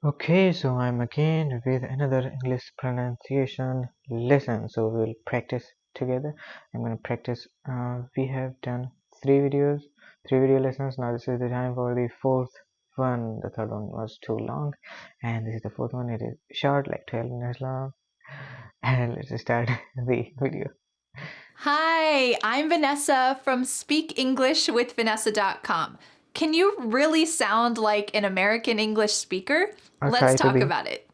Okay, so I'm again with another English pronunciation lesson. So we'll practice together. I'm going to practice. We have done three video lessons. Now this is the time for the fourth one. The third one was too long, and this is the fourth one. It is short, like 12 minutes long. And let's start the video. Hi, I'm Vanessa from Speak English with Vanessa.com. Can you really sound like an American English speaker? I'll Let's try to talk be. about it.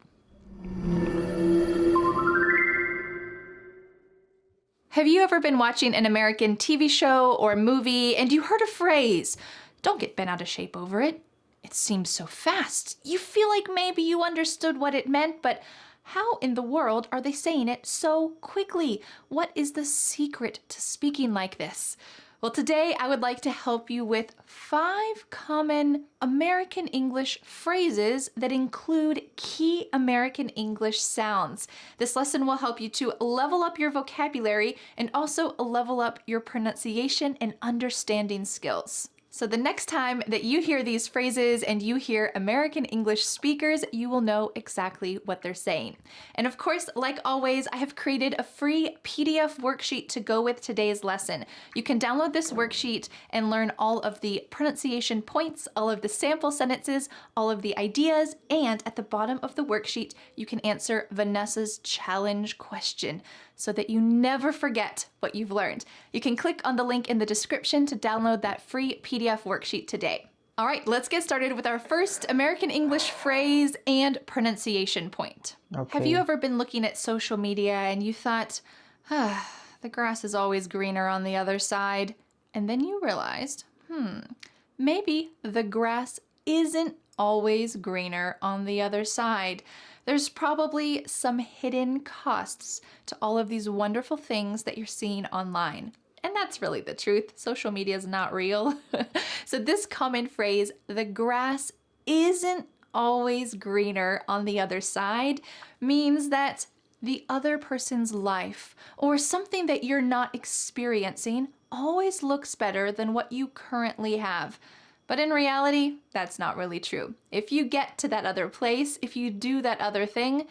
Have you ever been watching an American TV show or movie and you heard a phrase? Don't get bent out of shape over it. It seems so fast. You feel like maybe you understood what it meant, but how in the world are they saying it so quickly? What is the secret to speaking like this? Well, today I would like to help you with 5 common American English phrases that include key American English sounds. This lesson will help you to level up your vocabulary and also level up your pronunciation and understanding skills. So the next time that you hear these phrases and you hear American English speakers, you will know exactly what they're saying. And of course, like always, I have created a free PDF worksheet to go with today's lesson. You can download this worksheet and learn all of the pronunciation points, all of the sample sentences, all of the ideas, and at the bottom of the worksheet, you can answer Vanessa's challenge question so that you never forget what you've learned. You can click on the link in the description to download that free PDF worksheet today. All right, let's get started with our first American English phrase and pronunciation point. Okay. Have you ever been looking at social media and you thought, the grass is always greener on the other side, and then you realized, maybe the grass isn't always greener on the other side. There's probably some hidden costs to all of these wonderful things that you're seeing online. And that's really the truth. Social media is not real. So this common phrase, the grass isn't always greener on the other side, means that the other person's life or something that you're not experiencing always looks better than what you currently have. But in reality, that's not really true. If you get to that other place, if you do that other thing,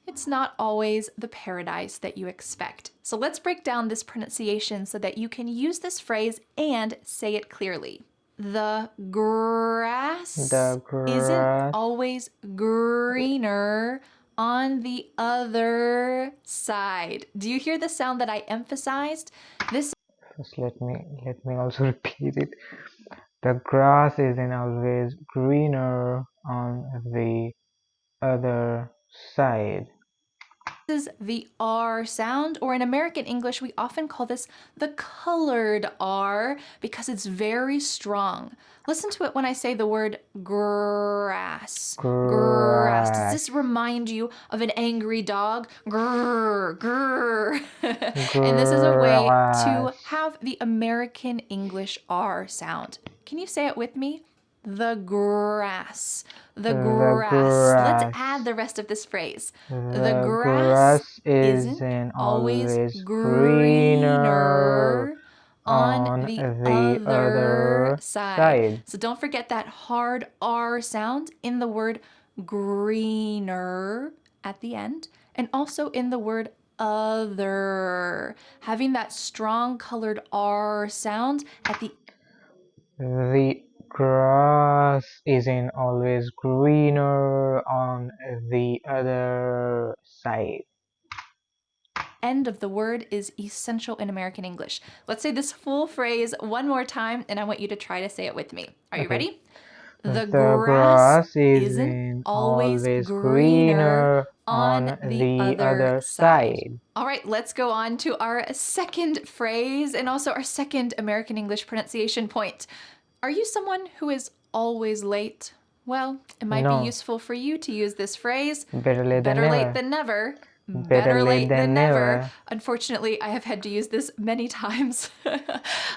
it's not always the paradise that you expect. So let's break down this pronunciation so that you can use this phrase and say it clearly. The grass isn't always greener on the other side. Do you hear the sound that I emphasized? First, let me also repeat it. The grass isn't always greener on the other side. This is the R sound, or in American English, we often call this the colored R because it's very strong. Listen to it when I say the word grass. Grass. Does this remind you of an angry dog? Grrr, grrr. And this is a way to have the American English R sound. Can you say it with me? The grass. The grass. Let's add the rest of this phrase. The grass isn't always greener on the other side. So don't forget that hard R sound in the word greener at the end, and also in the word other. Having that strong colored R sound at the grass isn't always greener on the other side. End of the word is essential in American English. Let's say this full phrase one more time, and I want you to try to say it with me. Are you ready? The grass isn't always greener on the other side. All right, let's go on to our second phrase and also our second American English pronunciation point. Are you someone who is always late? Well, it might be useful for you to use this phrase. Better late than never. Better late than never. Unfortunately, I have had to use this many times.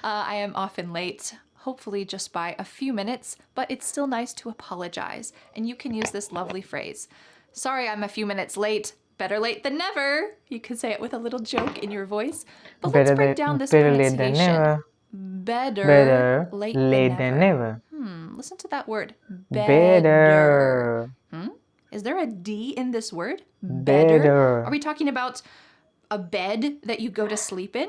I am often late, hopefully just by a few minutes, but it's still nice to apologize. And you can use this lovely phrase. Sorry, I'm a few minutes late. Better late than never. You can say it with a little joke in your voice. But let's break down this pronunciation. Better late than never. Listen to that word. Better. Is there a D in this word? Better. Are we talking about a bed that you go to sleep in?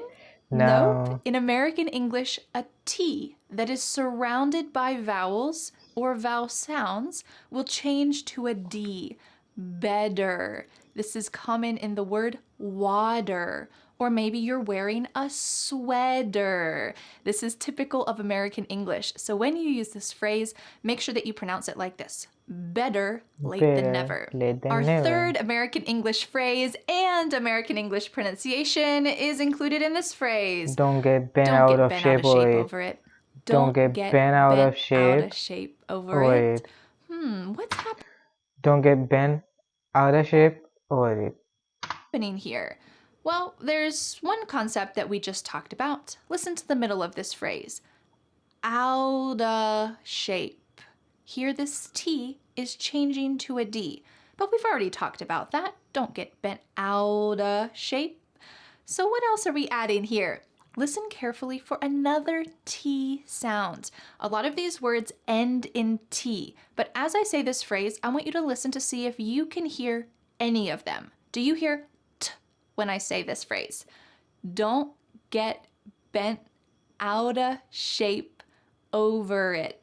No. Nope. In American English, a T that is surrounded by vowels or vowel sounds will change to a D. Better. This is common in the word water. Or maybe you're wearing a sweater. This is typical of American English. So when you use this phrase, make sure that you pronounce it like this. Better late than never. Late than Our never. third American English phrase and American English pronunciation is included in this phrase. Don't get bent Don't out get of bent shape, out of shape over it. over it. Don't get bent out of shape over over it. it. What's Don't get bent out of shape over it. happening here? Well, there's one concept that we just talked about. Listen to the middle of this phrase. Out of shape. Here this T is changing to a D. But we've already talked about that. Don't get bent out of shape. So what else are we adding here? Listen carefully for another T sound. A lot of these words end in T, but as I say this phrase, I want you to listen to see if you can hear any of them. Do you hear T when I say this phrase? Don't get bent out of shape over it.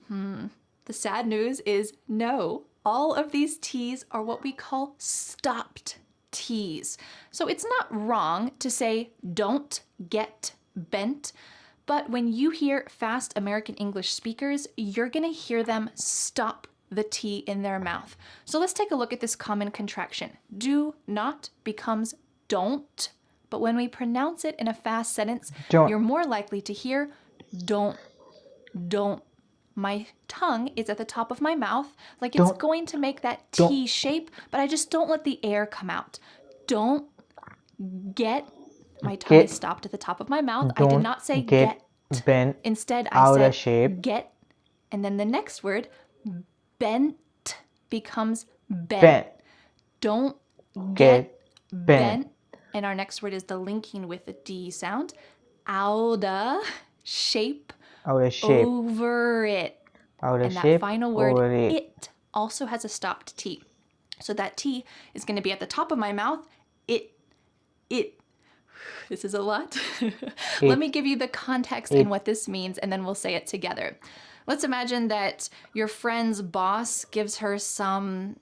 The sad news is no. All of these T's are what we call stopped T's. So it's not wrong to say don't get bent, but when you hear fast American English speakers, you're gonna hear them stop the T in their mouth. So let's take a look at this common contraction. Do not becomes don't, but when we pronounce it in a fast sentence, you're more likely to hear don't. My tongue is at the top of my mouth, like it's going to make that T shape, but I just don't let the air come out. Don't get, my tongue is stopped at the top of my mouth. I did not say get. Bent. Instead, I said shape. Get. And then the next word, bent, becomes bent. Don't get bent. And our next word is the linking with the D sound. Out of shape. Over it. And that final word, it, also has a stopped T. So that T is going to be at the top of my mouth. It. This is a lot. Let me give you the context in what this means, and then we'll say it together. Let's imagine that your friend's boss gives her some,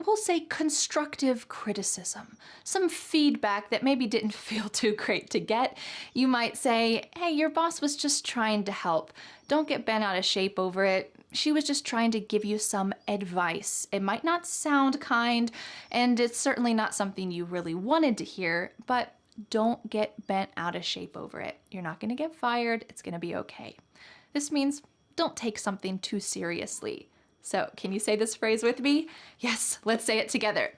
we'll say, constructive criticism, some feedback that maybe didn't feel too great to get. You might say, hey, your boss was just trying to help. Don't get bent out of shape over it. She was just trying to give you some advice. It might not sound kind, and it's certainly not something you really wanted to hear, but don't get bent out of shape over it. You're not going to get fired. It's going to be okay. This means don't take something too seriously. So, can you say this phrase with me? Yes, let's say it together.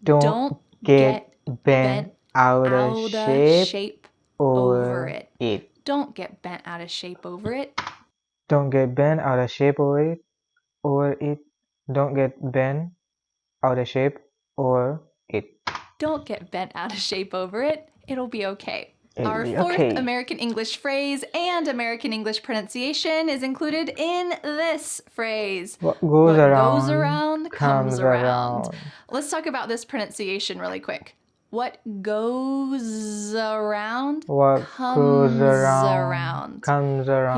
Don't get bent out of shape over it. Don't get bent out of shape over it. Don't get bent out of shape over it. Don't get bent out of shape over it. Don't get bent out of shape over it. It'll be okay. Our fourth American English phrase and American English pronunciation is included in this phrase. What goes around comes around. Let's talk about this pronunciation really quick. What goes around comes around.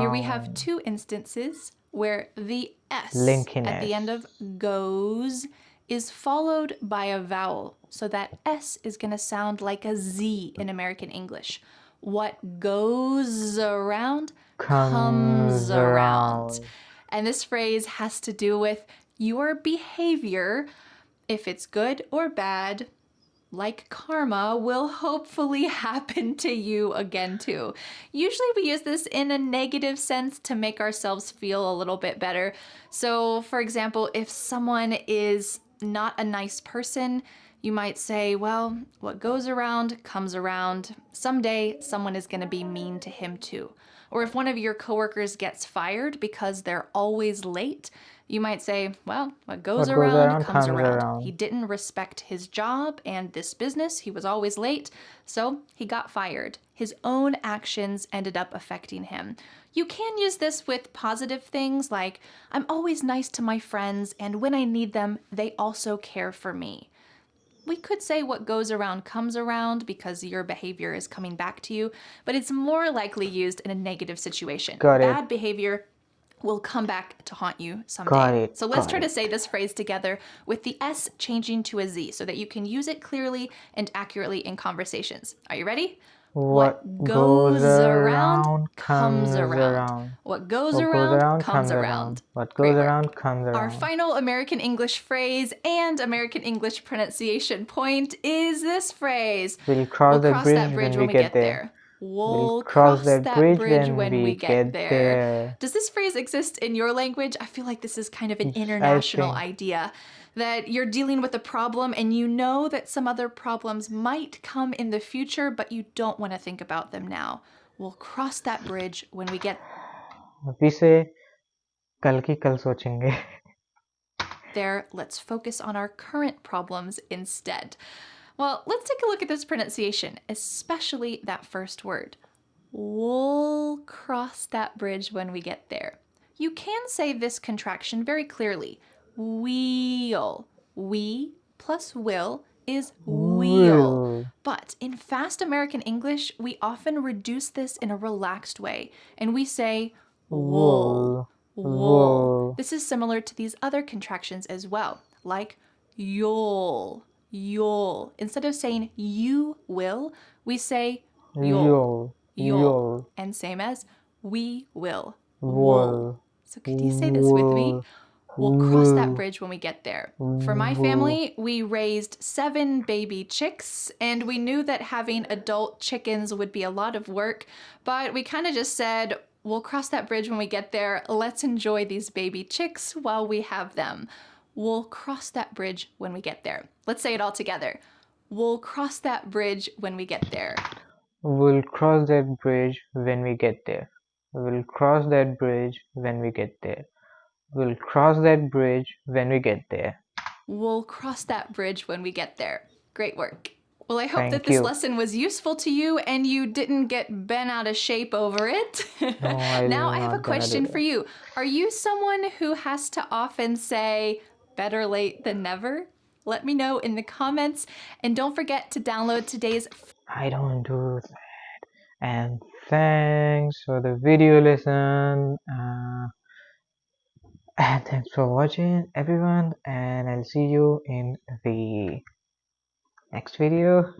Here we have two instances where the S at the end of goes is followed by a vowel. So that S is going to sound like a Z in American English. What goes around comes around. And this phrase has to do with your behavior, if it's good or bad, like karma, will hopefully happen to you again too. Usually we use this in a negative sense to make ourselves feel a little bit better. So for example, if someone is not a nice person, you might say, well, what goes around comes around. Someday someone is going to be mean to him too. Or if one of your coworkers gets fired because they're always late, You might say, well, what goes What goes around around comes comes around. He around. didn't respect his job and this business. He was always late, so he got fired. His own actions ended up affecting him. You can use this with positive things like, I'm always nice to my friends, and when I need them, they also care for me. We could say what goes around comes around because your behavior is coming back to you, but it's more likely used in a negative situation. Got it. Bad behavior will come back to haunt you Got someday. it. So let's Got try to it. say this phrase together with the S changing to a Z so that you can use it clearly and accurately in conversations. Are you ready? What What goes goes around around comes comes around. around. What goes What goes around around comes comes around. around. What goes Great work. around comes Our around. final American English phrase and American English pronunciation point is this phrase. We'll cross We'll that cross that bridge bridge when when we we get get there. there. We'll We'll cross cross that that bridge bridge when when we we get get there. there. Does this phrase exist in your language? I feel like this is kind of an I international think idea that you're dealing with a problem and you know that some other problems might come in the future, but you don't want to think about them now. We'll cross that bridge when we get we say कल की कल सोचेंगे. there. Let's focus on our current problems instead. Well, let's take a look at this pronunciation, especially that first word. We'll cross that bridge when we get there. You can say this contraction very clearly. We'll. We plus will is we'll. Will. But in fast American English, we often reduce this in a relaxed way, and we say wool. Wool. Wool. Wool. This is similar to these other contractions as well, like you'll. You'll. Instead of saying you will, we say you'll. You'll. You'll. You'll. And same as we will. Wool. Wool. So could you say this with me? Wool. We'll cross that Wool. bridge when we get there. For my Wool. family, we raised 7 baby chicks, and we knew that having adult chickens would be a lot of work, but we kind of just said, we'll cross that bridge when we get there. Let's enjoy these baby chicks while we have them. We'll cross that bridge when we get there. Let's say it all together. We'll cross that bridge when we get there. We'll cross that bridge when we get there. We'll cross that bridge when we get there. We'll cross that bridge when we get there. We'll cross that bridge when we get there. Great work. Well, I hope that Thank this you. lesson was useful to you and you didn't get bent out of shape over it. No, I'm Now I have a not gonna do question that. for you. Are you someone who has to often say better late than never? Let me know in the comments, and don't forget to download today's I don't do that. And thanks for the video lesson. And thanks for watching, everyone. And I'll see you in the next video.